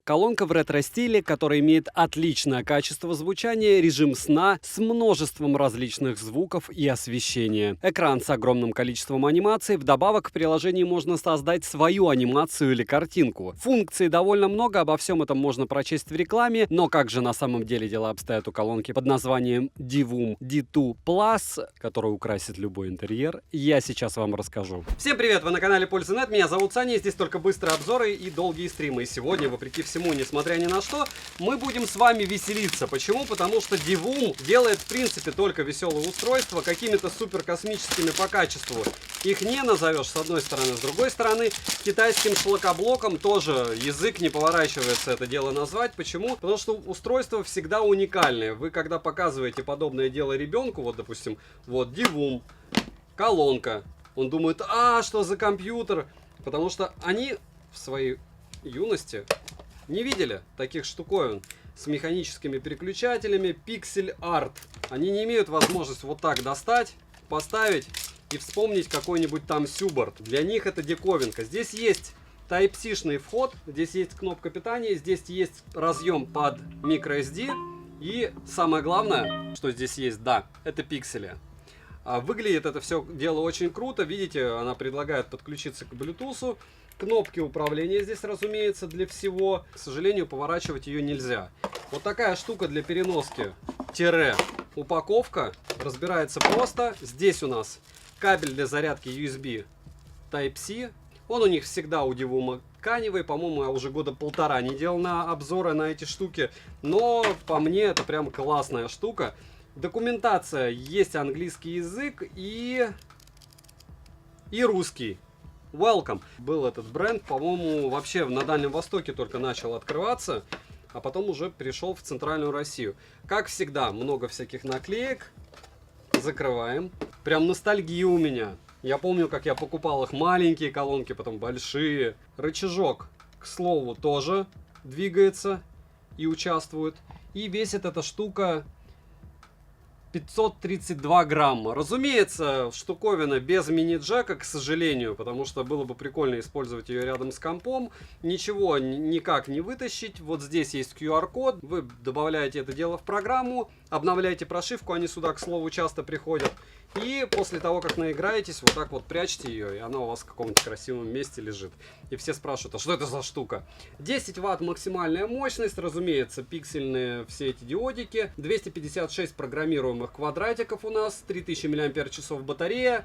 Колонка в ретро-стиле, которая имеет отличное качество звучания, режим сна с множеством различных звуков и освещения. Экран с огромным количеством анимаций, вдобавок в приложении можно создать свою анимацию или картинку. Функций довольно много, обо всем этом можно прочесть в рекламе, но как же на самом деле дела обстоят у колонки под названием Divum D2 Plus, который украсит любой интерьер, я сейчас вам расскажу. Всем привет, вы на канале Польза.нет, меня зовут Саня, здесь только быстрые обзоры и долгие стримы. И сегодня, вопреки всему, несмотря ни на что, мы будем с вами веселиться. Почему? Потому что Divum делает, в принципе, только веселые устройства, какими-то супер космическими по качеству. Их не назовешь с одной стороны, с другой стороны, китайским шлакоблоком тоже язык не поворачивается это дело назвать. Почему? Потому что устройства всегда уникальные. Вы когда показываете подобное дело ребенку, вот, допустим, вот Divum, колонка, он думает, что за компьютер? Потому что они в своей юности не видели таких штуковин с механическими переключателями, пиксель-арт. Они не имеют возможности вот так достать, поставить и вспомнить какой-нибудь там сюборд. Для них это диковинка. Здесь есть Type-C-шный вход, здесь есть кнопка питания, здесь есть разъем под microSD. И самое главное, что здесь есть, да, это пиксели. Выглядит это все дело очень круто. Видите, она предлагает подключиться к Bluetooth. Кнопки управления здесь, разумеется, для всего. К сожалению, поворачивать ее нельзя. Вот такая штука для переноски. Упаковка. Разбирается просто. Здесь у нас кабель для зарядки USB Type-C. Он у них всегда у Divum тканевый. По-моему, я уже года полтора не делал на обзоры на эти штуки. Но по мне это прям классная штука. Документация, есть английский язык и русский. Welcome. Был этот бренд, по-моему, вообще на Дальнем Востоке только начал открываться, а потом уже перешел в Центральную Россию. Как всегда, много всяких наклеек. Закрываем. Прям ностальгия у меня. Я помню, как я покупал их маленькие колонки, потом большие. Рычажок, к слову, тоже двигается и участвует. И весит эта штука 532 грамма. Разумеется, штуковина без мини-джека, к сожалению, потому что было бы прикольно использовать ее рядом с компом. Ничего никак не вытащить. Вот здесь есть QR-код. Вы добавляете это дело в программу, обновляете прошивку, они сюда, к слову, часто приходят. И после того, как наиграетесь, вот так вот прячьте ее, и она у вас в каком-то красивом месте лежит. И все спрашивают, а что это за штука? 10 Вт максимальная мощность, разумеется, пиксельные все эти диодики. 256 программируемых квадратиков у нас, 3000 мАч батарея.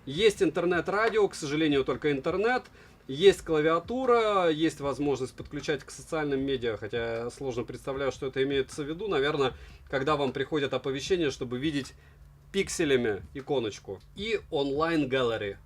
Есть интернет-радио, к сожалению, только интернет. Есть клавиатура, есть возможность подключать к социальным медиа, хотя я сложно представляю, что это имеется в виду. Наверное, когда вам приходят оповещения, чтобы видеть пикселями иконочку. И онлайн галерея.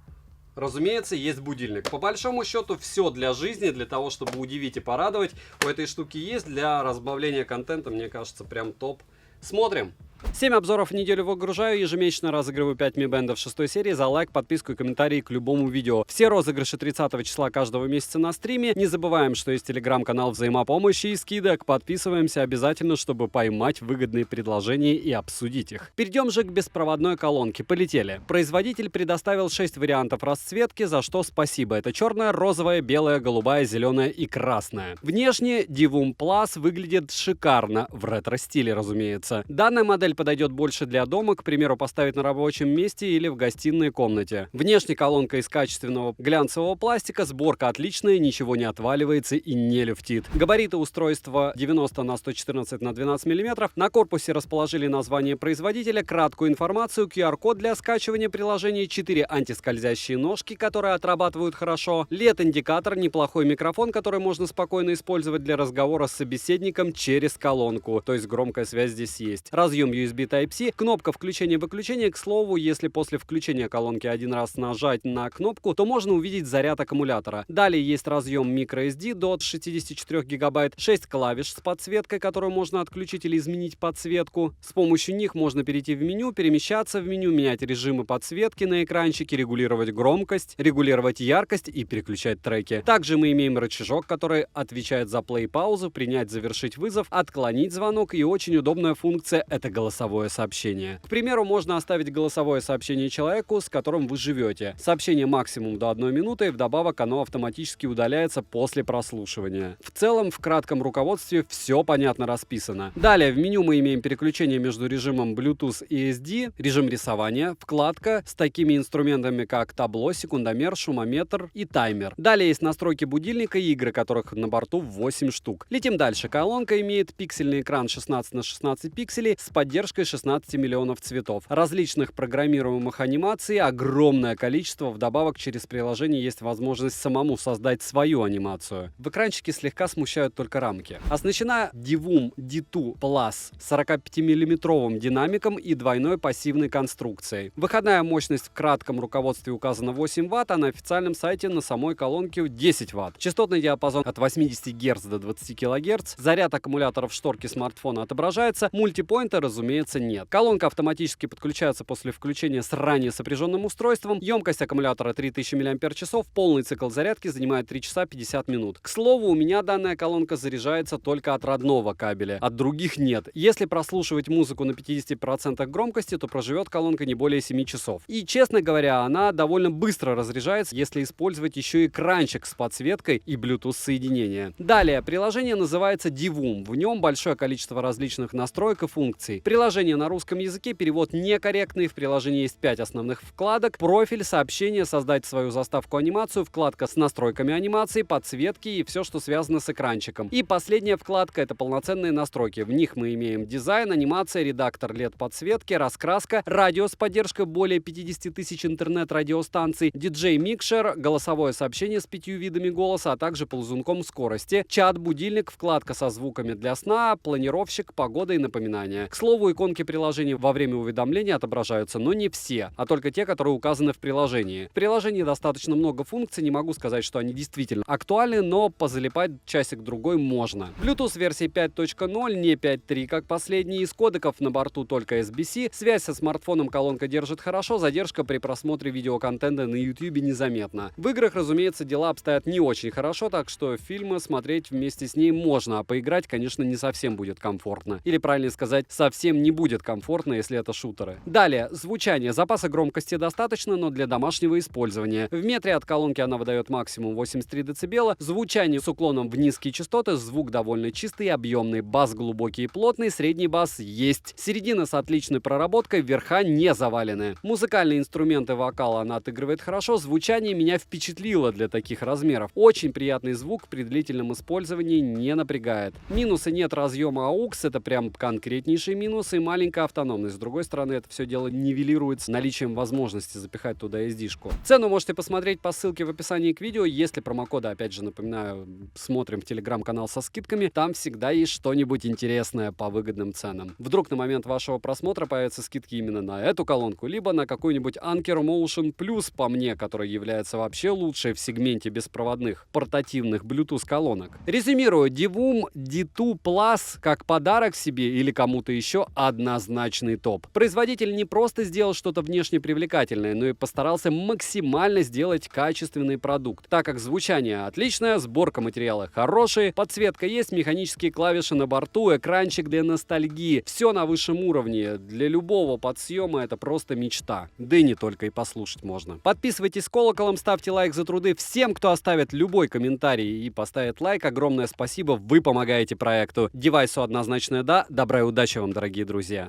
Разумеется, есть будильник. По большому счету, все для жизни, для того, чтобы удивить и порадовать. У этой штуки есть. Для разбавления контента, мне кажется, прям топ. Смотрим. 7 обзоров в неделю выгружаю, ежемесячно разыгрываю 5 Mi Band 6 серии за лайк, подписку и комментарий к любому видео. Все розыгрыши 30 числа каждого месяца на стриме. Не забываем, что есть телеграм-канал взаимопомощи и скидок. Подписываемся обязательно, чтобы поймать выгодные предложения и обсудить их. Перейдем же к беспроводной колонке. Полетели. Производитель предоставил 6 вариантов расцветки, за что спасибо. Это черная, розовая, белая, голубая, зеленая и красная. Внешне Divum Plus выглядит шикарно, в ретро-стиле, разумеется. Данная модель подойдет больше для дома, к примеру, поставить на рабочем месте или в гостиной комнате. Внешне колонка из качественного глянцевого пластика, сборка отличная, ничего не отваливается и не люфтит. Габариты устройства 90 на 114 на 12 мм. На корпусе расположили название производителя, краткую информацию, QR-код для скачивания приложений, 4 антискользящие ножки, которые отрабатывают хорошо, LED-индикатор, неплохой микрофон, который можно спокойно использовать для разговора с собеседником через колонку, то есть громкая связь здесь есть. Разъем USB Type-C, кнопка включения-выключения. К слову, если после включения колонки один раз нажать на кнопку, то можно увидеть заряд аккумулятора. Далее есть разъем microSD до 64 гигабайт, 6 клавиш с подсветкой, которую можно отключить или изменить подсветку. С помощью них можно перейти в меню, перемещаться в меню, менять режимы подсветки на экранчике, регулировать громкость, регулировать яркость и переключать треки. Также мы имеем рычажок, который отвечает за плей-паузу, принять, завершить вызов, отклонить звонок, и очень удобная функция — это голосовое сообщение. К примеру, можно оставить голосовое сообщение человеку, с которым вы живете. Сообщение максимум до 1 минуты, и вдобавок оно автоматически удаляется после прослушивания. В целом, в кратком руководстве все понятно расписано. Далее в меню мы имеем переключение между режимом Bluetooth и SD, режим рисования, вкладка с такими инструментами, как табло, секундомер, шумометр и таймер. Далее есть настройки будильника и игры, которых на борту 8 штук. Летим дальше. Колонка имеет пиксельный экран 16 на 16 пикселей с поддержкой 16 миллионов цветов. Различных программируемых анимаций огромное количество. Вдобавок через приложение есть возможность самому создать свою анимацию. В экранчике слегка смущают только рамки. Оснащена Divum D2 Plus 45-мм динамиком и двойной пассивной конструкцией. Выходная мощность в кратком руководстве указана 8 Вт, а на официальном сайте на самой колонке 10 Вт. Частотный диапазон от 80 Гц до 20 кГц. Заряд аккумуляторов в шторке смартфона отображается. Мультипоинта, разумеется, нет. Колонка автоматически подключается после включения с ранее сопряженным устройством. Емкость аккумулятора 3000 мАч. Полный цикл зарядки занимает 3 часа 50 минут. К слову, у меня данная колонка заряжается только от родного кабеля. От других нет. Если прослушивать музыку на 50% громкости, то проживет колонка не более 7 часов. И, честно говоря, она довольно быстро разряжается, если использовать еще экранчик с подсветкой и Bluetooth соединение. Далее, приложение называется Divum. В нем большое количество различных настроек и функций. Приложение на русском языке, перевод некорректный. В приложении есть 5 основных вкладок. Профиль, сообщение, создать свою заставку анимацию, вкладка с настройками анимации, подсветки и все, что связано с экранчиком. И последняя вкладка — это полноценные настройки. В них мы имеем дизайн, анимация, редактор LED-подсветки, раскраска, радио с поддержкой более 50 тысяч интернет-радиостанций, диджей-микшер, голосовое сообщение с 5 видами голоса, а также ползунком скорости, чат, будильник, вкладка со звуками для сна, планировщик, погода и напоминания. К слову, иконки приложения во время уведомления отображаются, но не все, а только те, которые указаны в приложении. В приложении достаточно много функций, не могу сказать, что они действительно актуальны, но позалипать часик-другой можно. Bluetooth версии 5.0, не 5.3, как последний. Из кодеков на борту только SBC. Связь со смартфоном колонка держит хорошо, задержка при просмотре видеоконтента на YouTube незаметна. В играх, разумеется, дела обстоят не очень хорошо, так что фильмы смотреть вместе с ней можно, а поиграть, конечно, не совсем будет комфортно. Или, правильно сказать, совсем не будет комфортно, если это шутеры. Далее, звучание. Запаса громкости достаточно, но для домашнего использования. В метре от колонки она выдает максимум 83 дБ. Звучание с уклоном в низкие частоты, звук довольно чистый и объемный. Бас глубокий и плотный, средний бас есть. Середина с отличной проработкой, верха не завалены. Музыкальные инструменты вокала она отыгрывает хорошо, звучание меня впечатлило для таких размеров. Очень приятный звук, при длительном использовании не напрягает. Минусы: нет разъема AUX, это прям конкретнейший минус, и маленькая автономность. С другой стороны, это все дело нивелируется наличием возможности запихать туда SD-шку. Цену можете посмотреть по ссылке в описании к видео. Если промокоды, опять же напоминаю, смотрим в телеграм-канал со скидками, там всегда есть что-нибудь интересное по выгодным ценам. Вдруг на момент вашего просмотра появятся скидки именно на эту колонку, либо на какой-нибудь Anker Motion Plus, по мне, который является вообще лучшей в сегменте беспроводных портативных Bluetooth колонок. Резюмирую, Divum D2 Plus как подарок себе или кому-то еще однозначный топ. Производитель не просто сделал что-то внешне привлекательное, но и постарался максимально сделать качественный продукт, так как звучание отличное, сборка материала хорошая, подсветка есть, механические клавиши на борту, экранчик для ностальгии, все на высшем уровне. Для любого подсъема это просто мечта. Да и не только, и послушать можно. Подписывайтесь с колоколом, ставьте лайк за труды. Всем, кто оставит любой комментарий и поставит лайк, огромное спасибо, вы помогаете проекту. Девайсу однозначное да. Добра и удачи вам, дорогие друзья.